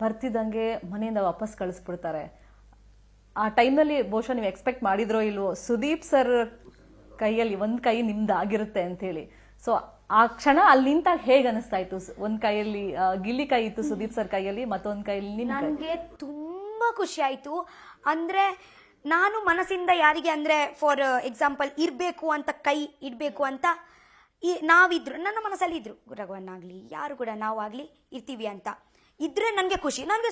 ಬರ್ತಿದ್ದಂಗೆ ಮನೆಯಿಂದ ವಾಪಸ್ ಕಳಿಸ್ಬಿಡ್ತಾರೆ. ಆ ಟೈಮ್ನಲ್ಲಿ ಬಹುಶಃ ನೀವು ಎಕ್ಸ್ಪೆಕ್ಟ್ ಮಾಡಿದ್ರೋ ಇಲ್ವೋ ಸುದೀಪ್ ಸರ್ ಕೈಯಲ್ಲಿ ಒಂದ್ ಕೈ ನಿಮ್ದಾಗಿರುತ್ತೆ ಅಂತ ಹೇಳಿ. ಸೊ ಆ ಕ್ಷಣ ಅಲ್ಲಿ ನಿಂತಾಗ ಹೇಗೆ ಅನಿಸ್ತಾ ಇತ್ತು? ಒಂದ್ ಕೈಯಲ್ಲಿ ಗಿಲ್ಲಿ ಕೈ ಇತ್ತು ಸುದೀಪ್ ಸರ್ ಕೈಯಲ್ಲಿ, ಮತ್ತೊಂದ್ ಕೈಯಲ್ಲಿ ನನಗೆ ತುಂಬಾ ಖುಷಿ ಆಯ್ತು. ಅಂದ್ರೆ ನಾನು ಮನಸ್ಸಿಂದ ಯಾರಿಗೆ ಅಂದ್ರೆ ಫಾರ್ ಎಕ್ಸಾಂಪಲ್ ಇರ್ಬೇಕು ಅಂತ ಕೈ ಇಡ್ಬೇಕು ಅಂತ ನಾವಿದ್ರು, ನನ್ನ ಮನಸ್ಸಲ್ಲಿ ಇದ್ರು, ರಘುವನ್ನಾಗ್ಲಿ ಯಾರು ಕೂಡ ನಾವಾಗ್ಲಿ ಇರ್ತೀವಿ ಅಂತ ಇದ್ರೆ ನನಗೆ ಖುಷಿ. ನನಗೆ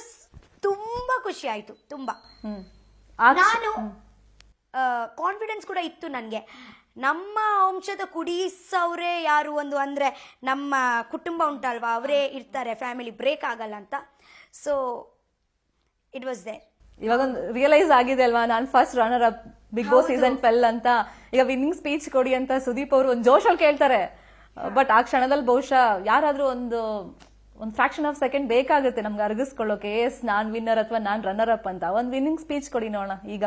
ತುಂಬಾ ಖುಷಿ ಆಯ್ತು ತುಂಬಾ. ನಾನು ಕಾನ್ಫಿಡೆನ್ಸ್ ಕೂಡ ಇತ್ತು ನನಗೆ. ನಮ್ಮ ವಂಶದ ಕುಡಿಸವ್ರೆ ಯಾರು ಒಂದು ಅಂದ್ರೆ ನಮ್ಮ ಕುಟುಂಬ ಉಂಟಲ್ವಾ, ಅವರೇ ಇರ್ತಾರೆ, ಫ್ಯಾಮಿಲಿ ಬ್ರೇಕ್ ಆಗಲ್ಲ ಅಂತ. So it was there. ಇವಾಗ ಒಂದು ರಿಯಲೈಸ್ ಆಗಿದೆ ಅಲ್ವಾ, ನಾನು first runner up Bigg Boss season 12 ಅಂತ. ಈಗ ವಿನ್ನಿಂಗ್ ಸ್ಪೀಚ್ ಕೊಡಿ ಅಂತ ಸುದೀಪ್ ಅವರು ಒಂದು ಜೋಶಲ್ಲಿ ಕೇಳ್ತಾರೆ. ಬಟ್ ಆ ಕ್ಷಣದಲ್ಲಿ ಬಹುಶಃ ಯಾರಾದ್ರೂ ಒಂದು ಫ್ರಾಕ್ಷನ್ ಆಫ್ ಸೆಕೆಂಡ್ ಬೇಕಾಗುತ್ತೆ ನಮ್ಗೆ ಅರ್ಗಿಸ್ಕೊಳ್ಳೋಕೆ, ಎಸ್ ನಾನ್ ವಿನ್ನರ್ ಅಥವಾ ನಾನ್ ರನ್ನರ್ ಅಪ್ ಅಂತ. ಒಂದು ವಿನ್ನಿಂಗ್ ಸ್ಪೀಚ್ ಕೊಡಿ ನೋಡೋಣ. ಈಗ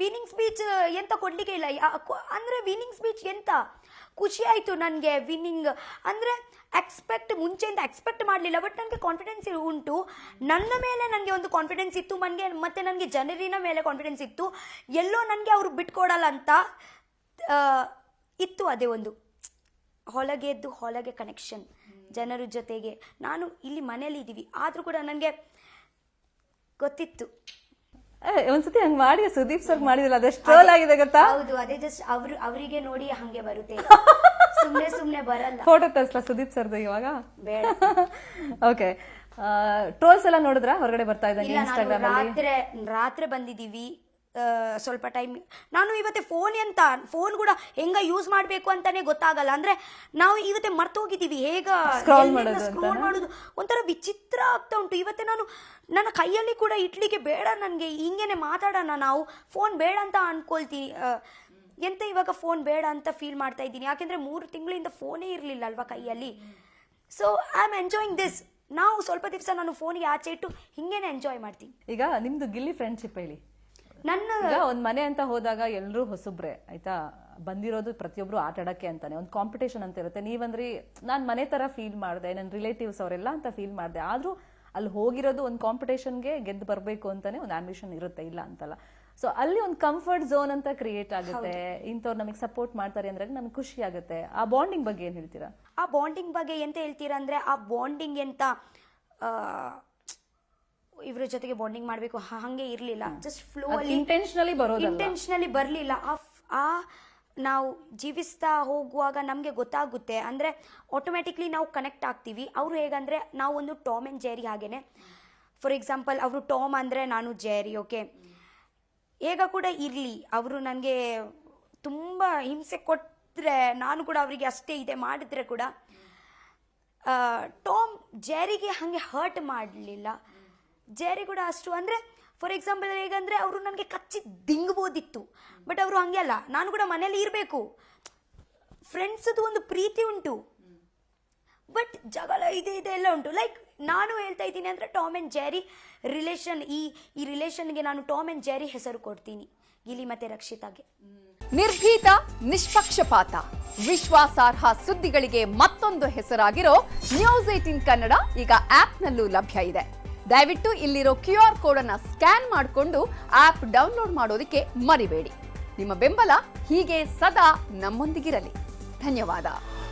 ವಿನ್ನಿಂಗ್ ಸ್ಪೀಚ್ ಎಂತ ಕೊಡ್ಲಿಕ್ಕೆ ಇಲ್ಲ. ಅಂದ್ರೆ ವಿನ್ನಿಂಗ್ ಸ್ಪೀಚ್ ಎಂತ ಖುಷಿ ಆಯ್ತು ನನಗೆ. ವಿನ್ನಿಂಗ್ ಅಂದ್ರೆ ಮುಂಚೆಯಿಂದ ಎಕ್ಸ್ಪೆಕ್ಟ್ ಮಾಡಲಿಲ್ಲ, ಬಟ್ ನನಗೆ ಕಾನ್ಫಿಡೆನ್ಸ್ ಉಂಟು. ನನ್ನ ಮೇಲೆ ನನಗೆ ಒಂದು ಕಾನ್ಫಿಡೆನ್ಸ್ ಇತ್ತು ಮತ್ತೆ ನನಗೆ ಜನರಿನ ಮೇಲೆ ಕಾನ್ಫಿಡೆನ್ಸ್ ಇತ್ತು. ಎಲ್ಲೋ ನನಗೆ ಅವರು ಬಿಟ್ಕೊಡಲ್ಲ ಅಂತ ಇತ್ತು. ಅದೇ ಒಂದು ಹೊಲಗೆ ಕನೆಕ್ಷನ್ ಜನರ ಜೊತೆಗೆ. ನಾನು ಇಲ್ಲಿ ಮನೇಲಿ ಇದ್ದೀವಿ ಆದ್ರೂ ಕೂಡ ನನಗೆ ಗೊತ್ತಿತ್ತು. ಒಂದ್ಸತಿ ಹಂಗ್ ಮಾಡಿ ಸುದೀಪ್ ಸರ್ ಮಾಡಿದಿಲ್ಲ, ಅದೆಷ್ಟು ಟ್ರೋಲ್ ಆಗಿದೆ ಗೊತ್ತಾ? ಹೌದು, ಅದೇ ಜಸ್ಟ್ ಅವರಿಗೆ ನೋಡಿ ಹಂಗೆ ಬರುತ್ತೆ, ಸುಮ್ನೆ ಬರಲ್ಲ. ಫೋಟೋ ತರಿಸ್ಲಾ ಸುದೀಪ್ ಸರ್ದು ಇವಾಗ? ಬೇಡ. ಓಕೆ, ಟ್ರೋಲ್ಸ್ ಎಲ್ಲ ನೋಡಿದ್ರ? ಹೊರಗಡೆ ಬರ್ತಾ ಇದ್ದಾನೆ ಇನ್ಸ್ಟಾಗ್ರಾಮ್ ಅಲ್ಲಿ. ರಾತ್ರಿ ಬಂದಿದೀವಿ ಸ್ವಲ್ಪ ಟೈಮ್. ನಾನು ಇವತ್ತೆ ಫೋನ್ ಕೂಡ ಹೆಂಗ ಯೂಸ್ ಮಾಡ್ಬೇಕು ಅಂತಾನೆ ಗೊತ್ತಾಗಲ್ಲ. ಅಂದ್ರೆ ನಾವು ಇವತ್ತೆ ಮರ್ತೋಗಿದ್ದೀವಿ ಹೇಗ ಸ್ಕ್ರೋಲ್ ಮಾಡೋದು. ಒಂಥರ ವಿಚಿತ್ರ ಆಗ್ತಾ ಉಂಟು. ಇವತ್ತೆ ನಾನು ನನ್ನ ಕೈಯಲ್ಲಿ ಕೂಡ ಇಟ್ಲಿಕ್ಕೆ ಬೇಡ, ನನ್ಗೆ ಹಿಂಗೇನೆ ಮಾತಾಡೋಣ, ನಾವು ಫೋನ್ ಬೇಡ ಅಂತ ಅನ್ಕೊಳ್ತೀನಿ. ಎಂತ ಇವಾಗ ಫೋನ್ ಬೇಡ ಅಂತ ಫೀಲ್ ಮಾಡ್ತಾ ಇದ್ದೀನಿ. ಯಾಕೆಂದ್ರೆ 3 ತಿಂಗಳಿಂದ ಫೋನೇ ಇರ್ಲಿಲ್ಲ ಅಲ್ವಾ ಕೈಯಲ್ಲಿ. So I am enjoying this. ನಾವು ಸ್ವಲ್ಪ ದಿವಸ ನಾನು ಫೋನ್ಗೆ ಆಚೆ ಇಟ್ಟು ಹಿಂಗೇನೆ ಎಂಜಾಯ್ ಮಾಡ್ತೀನಿ. ಈಗ ನಿಮ್ದು ಗಿಲ್ಲಿ ಫ್ರೆಂಡ್ಶಿಪ್ ಹೇಳಿ. ನನ್ನ ಒಂದ್ ಮನೆ ಅಂತ ಹೋದಾಗ ಎಲ್ರು ಹೊಸಬ್ರೆ ಆಯ್ತಾ, ಬಂದಿರೋದು ಪ್ರತಿಯೊಬ್ರು ಆಟ ಆಡಕ್ಕೆ ಅಂತಾನೆ, ಒಂದು ಕಾಂಪಿಟೇಷನ್ ಅಂತ ಇರುತ್ತೆ. ನೀವಂದ್ರಿ ನಾನ್ ಮನೆ ತರ ಫೀಲ್ ಮಾಡಿದೆ, ನನ್ನ ರಿಲೇಟಿವ್ಸ್ ಅವರೆಲ್ಲ ಅಂತ ಫೀಲ್ ಮಾಡಿದೆ. ಆದ್ರೂ ಅಲ್ಲಿ ಹೋಗಿರೋದು ಒಂದು ಕಾಂಪಿಟೇಷನ್ಗೆ ಗೆದ್ದು ಬರ್ಬೇಕು ಅಂತಾನೆ ಒಂದು ಆಂಬಿಷನ್ ಇರುತ್ತೆ, ಇಲ್ಲ ಅಂತಲ್ಲ. ಸೊ ಅಲ್ಲಿ ಒಂದು ಕಂಫರ್ಟ್ ಝೋನ್ ಅಂತ ಕ್ರಿಯೇಟ್ ಆಗುತ್ತೆ. ಇಂಥವ್ರು ನಮಗೆ ಸಪೋರ್ಟ್ ಮಾಡ್ತಾರೆ ಅಂದ್ರೆ ನಮ್ಗೆ ಖುಷಿ ಆಗುತ್ತೆ. ಆ ಬಾಂಡಿಂಗ್ ಬಗ್ಗೆ ಏನ್ ಹೇಳ್ತೀರಾ? ಆ ಬಾಂಡಿಂಗ್ ಬಗ್ಗೆ ಎಂತ ಹೇಳ್ತೀರಾ ಅಂದ್ರೆ, ಆ ಬಾಂಡಿಂಗ್ ಎಂತ ಇವ್ರ ಜೊತೆಗೆ ಬಾಂಡಿಂಗ್ ಮಾಡ್ಬೇಕು ಹಂಗೆ ಇರ್ಲಿಲ್ಲ. ಜಸ್ಟ್ ಫ್ಲೋ ಅಲ್ಲಿ ಇಂಟೆನ್ಷನಲಿ ಬರ್ಲಿಲ್ಲ. ಆ ನಾವು ಜೀವಿಸ್ತಾ ಹೋಗುವಾಗ ನಮ್ಗೆ ಗೊತ್ತಾಗುತ್ತೆ. ಅಂದ್ರೆ ಆಟೋಮ್ಯಾಟಿಕ್ಲಿ ನಾವು ಕನೆಕ್ಟ್ ಆಗ್ತೀವಿ. ಅವ್ರು ಹೇಗಂದ್ರೆ ನಾವು ಒಂದು ಟಾಮ್ ಅಂಡ್ ಜೆರಿ ಹಾಗೇನೆ. ಫಾರ್ ಎಕ್ಸಾಂಪಲ್ ಅವರು ಟಾಮ್ ಅಂದ್ರೆ ನಾನು ಜೆರಿ. ಓಕೆ, ಹೇಗ ಕೂಡ ಇರ್ಲಿ, ಅವರು ನನಗೆ ತುಂಬಾ ಹಿಂಸೆ ಕೊಟ್ಟರೆ ನಾನು ಕೂಡ ಅವರಿಗೆ ಅಷ್ಟೇ ಇದೆ ಮಾಡಿದ್ರೆ ಕೂಡ ಟಾಮ್ ಜೆರಿಗೆ ಹಂಗೆ ಹರ್ಟ್ ಮಾಡಲಿಲ್ಲ. ಜೆರಿ ಕೂಡ ಅಷ್ಟು ಅಂದ್ರೆ ಫಾರ್ ಎಕ್ಸಾಂಪಲ್ ಹೇಗಂದ್ರೆ ಅವರು ನನಗೆ ಕಚ್ಚಿ ದಿಂಗಬೋದಿತ್ತು, ಬಟ್ ಅವರು ಹಂಗೆ ಅಲ್ಲ. ನಾನು ಕೂಡ ಮನೇಲಿ ಇರಬೇಕು, ಫ್ರೆಂಡ್ಸದು ಒಂದು ಪ್ರೀತಿ ಉಂಟು, ಬಟ್ ಜಗಳ ಇದೆ ಎಲ್ಲ ಉಂಟು. ಲೈಕ್ ನಾನು ಹೇಳ್ತಾ ಇದ್ದೀನಿ ಅಂದ್ರೆ ಟಾಮ್ ಅಂಡ್ ಜೆರಿ ರಿಲೇಷನ್. ಈ ರಿಲೇಷನ್ಗೆ ನಾನು ಟಾಮ್ ಅಂಡ್ ಜೆರಿ ಹೆಸರು ಕೊಡ್ತೀನಿ, ಗಿಲಿ ಮತ್ತೆ ರಕ್ಷಿತಾಗೆ. ನಿರ್ಭೀತ, ನಿಷ್ಪಕ್ಷಪಾತ, ವಿಶ್ವಾಸಾರ್ಹ ಸುದ್ದಿಗಳಿಗೆ ಮತ್ತೊಂದು ಹೆಸರಾಗಿರೋ ನ್ಯೂಸ್ 18 ಕನ್ನಡ ಈಗ ಆಪ್ನಲ್ಲೂ ಲಭ್ಯ ಇದೆ. ದಯವಿಟ್ಟು ಇಲ್ಲಿರೋ QR ಕೋಡ್ ಅನ್ನ ಸ್ಕ್ಯಾನ್ ಮಾಡಿಕೊಂಡು ಆಪ್ ಡೌನ್ಲೋಡ್ ಮಾಡೋದಕ್ಕೆ ಮರಿಬೇಡಿ. ನಿಮ್ಮ ಬೆಂಬಲ ಹೀಗೆ ಸದಾ ನಮ್ಮೊಂದಿಗಿರಲಿ. ಧನ್ಯವಾದ.